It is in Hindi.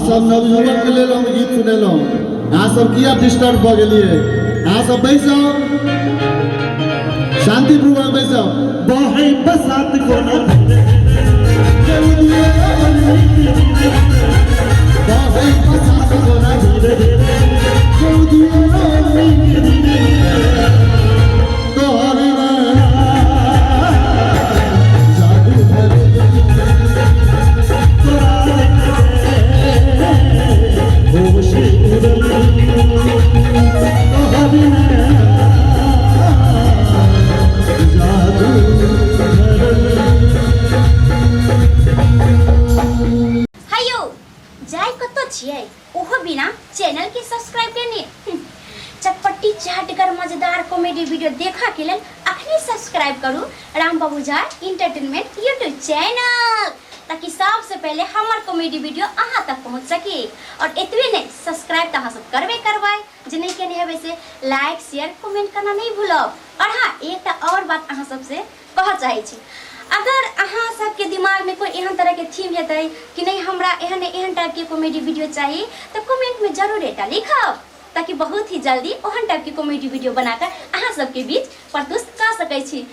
सब नवयुवक के लेल हम गीत सुनेलहुँ। अहाँ सब किया डिस्टर्ब भऽ गेलिए? अहाँ सब बैस जाओ, शांतिपूर्वक बैस जाओ। बहै बसात कोना बहै बसात कोना चैनल के सब्सक्राइब करने चटपटी चाटगर मजेदार कॉमेडी वीडियो देखा के लिए अखनी सब्सक्राइब करू राम बाबू झा इंटरटेनमेंट यूट्यूब चैनल, ताकि सबसे पहले हमार कॉमेडी वीडियो अहाँ तक पहुँच सके। और इतने नहीं सब्सक्राइब तो अहाँ सब करबे करवाए, जे नहीं केने है वैसे लाइक शेयर कमेंट करना नहीं भूलब। और हाँ एक और बात अहाँ सबसे कह चाहे छी, अगर अहाँ सबके दिमाग में कोई एहन तरह के थीम हेतै कि नहीं हमरा एहन टाइप के कॉमेडी वीडियो चाहिए तो कमेंट में जरूर एटा लिखब, ताकि बहुत ही जल्दी ओहन टाइप की कॉमेडी वीडियो बनाकर अहाँ सबके बीच प्रस्तुत कर सकै छी।